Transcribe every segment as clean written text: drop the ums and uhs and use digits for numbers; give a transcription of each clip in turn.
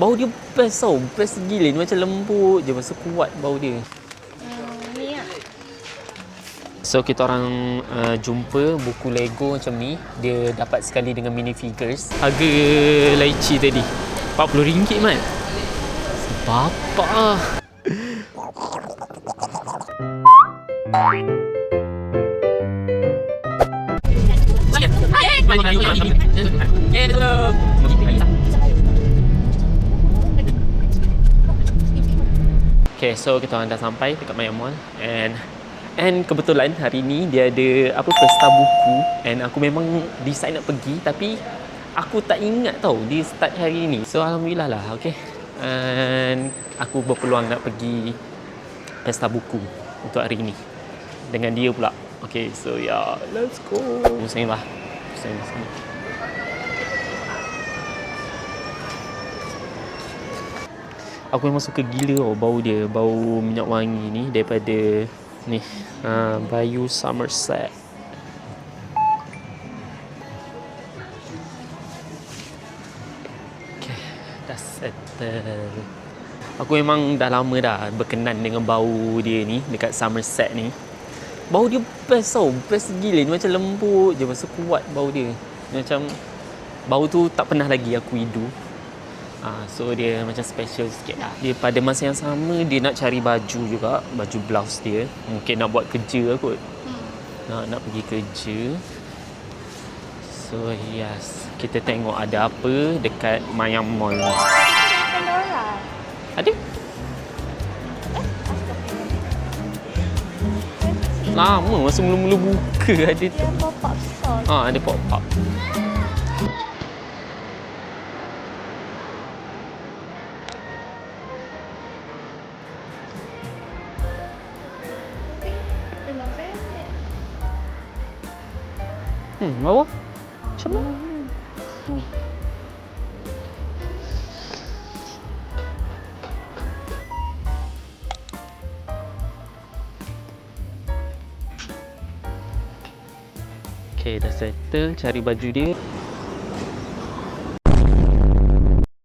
Bau dia best tau. Best gila. Dia macam lembut je. Masa kuat bau dia. Ni lah. So kita orang jumpa buku Lego macam ni. Dia dapat sekali dengan mini figures. Harga lychee tadi RM40 Mat. Bapa. Okay, so kita orang dah sampai dekat Maya Mall and kebetulan hari ni dia ada pesta buku and aku memang decide nak pergi tapi aku tak ingat tau dia start hari ni. So alhamdulillah lah, okay. And aku berpeluang nak pergi pesta buku untuk hari ni dengan dia pula. Okay, so yeah, let's go. Sini lah. Sini. Aku memang suka gila bau dia, bau minyak wangi ni daripada ni Bayu Somerset. Okay, dah settle. Aku memang dah lama dah berkenan dengan bau dia ni dekat Somerset ni. Bau dia best tau, best gila. Dia macam lembut je, masa kuat bau dia. Dia macam bau tu tak pernah lagi aku hidu. So dia macam special sikit lah. Dia pada masa yang sama dia nak cari baju juga, baju blouse dia. Mungkin nak buat kerja kot. Nak pergi kerja. So yes, kita tengok ada apa dekat Maya Mall ni. Ada? Lama masa mula-mula buka ada tu. Dia pop-up store. Ada pop-up. Bawah? Macam mana? Okay, dah settle cari baju dia.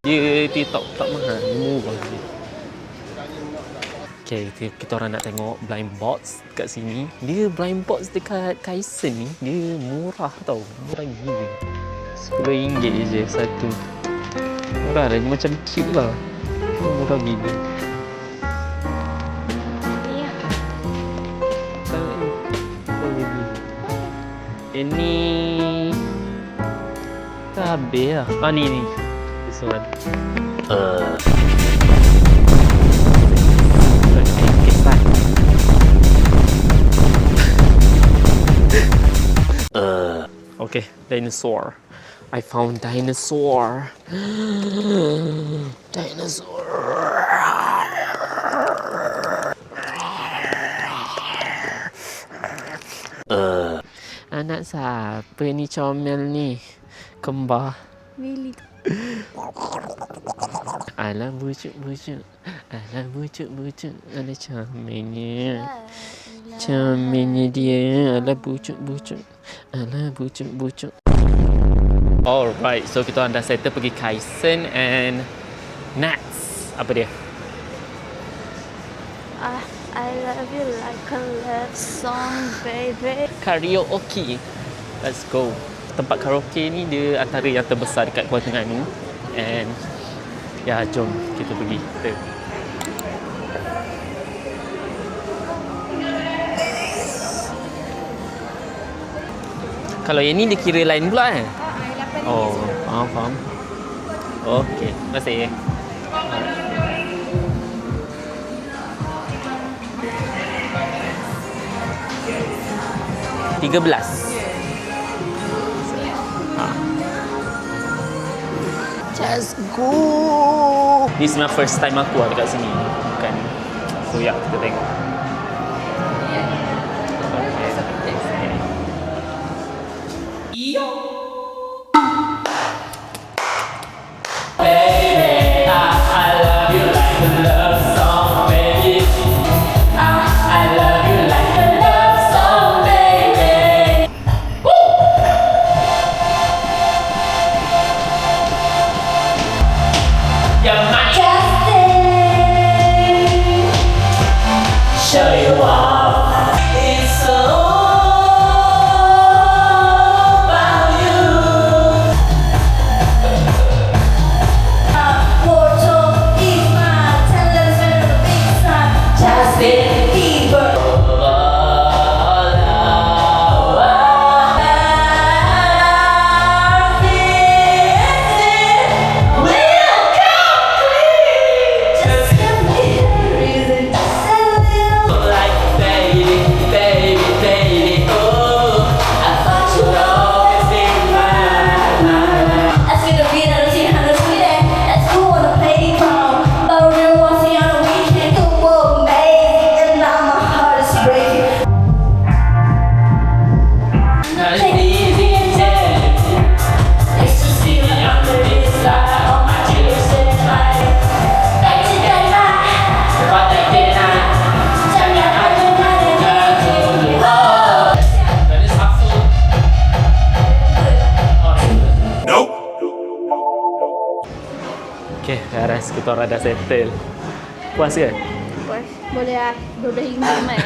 Dia tak mahal, murah je. Okay, kita orang nak tengok blind box dekat sini. Dia blind box dekat Kaisen ni, dia murah tau. Murah gila. RM10 je satu. Murah dah, macam cute lah. Murah gila. Ini tak habis lah. Ni. This one. Okay, dinosaur. I found dinosaur. Dinosaur. Anak siapa ni comel ni? Kembar. Really? Alah bucuk-bucuk. Alah bucuk-bucuk. Alah comel. Comel dia. Alah bucuk-bucuk. Alah bucuk-bucuk. Alright, so kita dah settle pergi Kaisen and Nats. Apa dia? I love you like a love song, baby. Karaoke. Let's go. Tempat karaoke ni dia antara yang terbesar dekat Kuala Terengganu. And ya, jom kita pergi. Kalau yang ni dia kira lain pula kan? Oh, faham. Okey, terima kasih. 13. Just go. This is my first time aku dekat sini. Bukan. So ya, kita tengok. Yang Okay, Aras kita orang dah settle. Puas ke? Puas. Boleh lah. RM12 mai.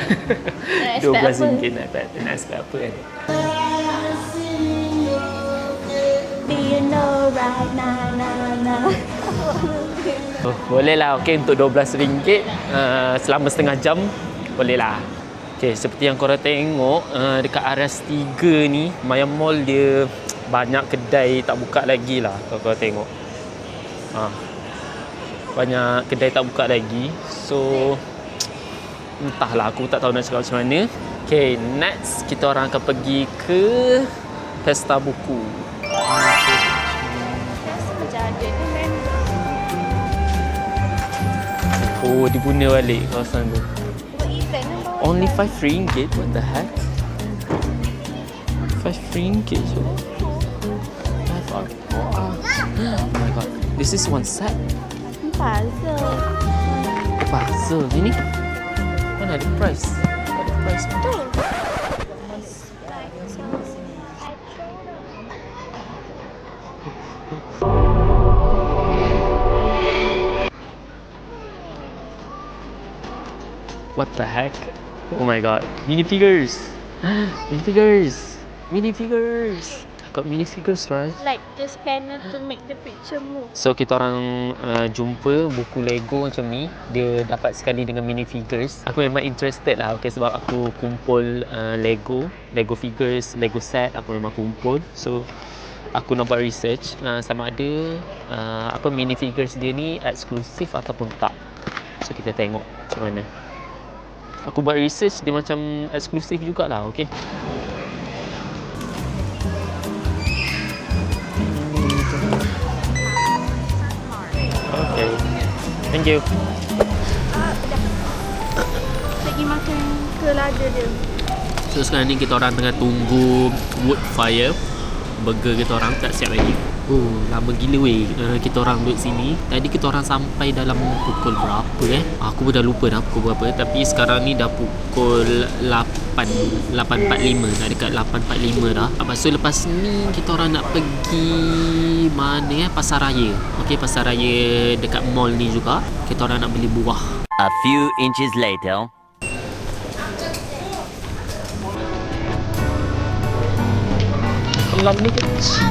RM12 nak expect apa kan? Do you know right now. Oh, boleh lah. Okay, untuk RM12 selama setengah jam, boleh lah. Okay, seperti yang korang tengok, dekat Aras 3 ni, Maya Mall dia banyak kedai tak buka lagi lah. Kalau korang tengok. Banyak kedai tak buka lagi. So, entahlah, aku tak tahu nak cakap macam mana. Okay, next kita orang akan pergi ke Pesta Buku. Macam ada ni kan. Oh, diguna balik kawasan tu. Buat event lah. Only RM5? What the heck? RM5 je. Oh my god. This is one set. Puzzle. Puzzle ini. Mana ada price? Ada price pun. Tu. What the heck? Oh my god. Minifigures. Minifigures. Minifigures. Got minifigures, right? Like the scanner to make the picture move. So kita orang jumpa buku Lego macam ni. Dia dapat sekali dengan minifigures. Aku memang interested lah. Okay, sebab aku kumpul Lego figures, Lego set. Aku memang kumpul. So aku nak buat research sama ada apa minifigures dia ni eksklusif ataupun tak. So kita tengok macam mana. Aku buat research dia macam eksklusif jugalah. Okay. Okay. Thank you. Lagi makan ke lada dia. So sekarang ni kita orang tengah tunggu wood fire. Burger kita orang tak siap lagi. Oh, lama gila weh kita orang duduk sini. Tadi kita orang sampai dalam pukul berapa Aku pun dah lupa dah pukul berapa. Tapi sekarang ni dah pukul 8.45. Dah dekat 8.45 dah. Lepas tu lepas ni kita orang nak pergi mana Pasar Raya. Okay, Pasar Raya dekat mall ni juga. Kita orang nak beli buah. A few inches later. Kolam ni kecil.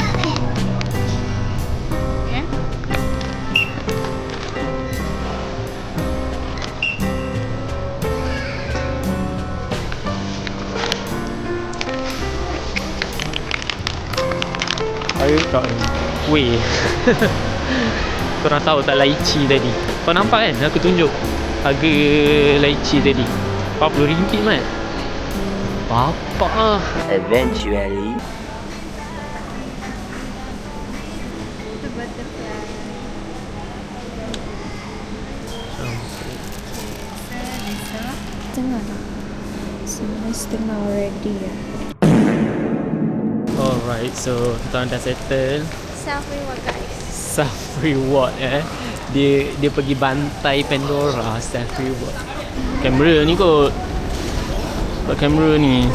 Air kat ni. Weh. Korang tahu tak lychee tadi? Kau nampak kan? Aku tunjuk harga lychee tadi. RM40 mat. Bapak lah. Eventually. Setengah lah. Setengah already ya. Alright, so kita orang dah settle. Self-reward guys. Self-reward Dia pergi bantai Pandora. Self-reward. Kamera ni kot. Kamera ni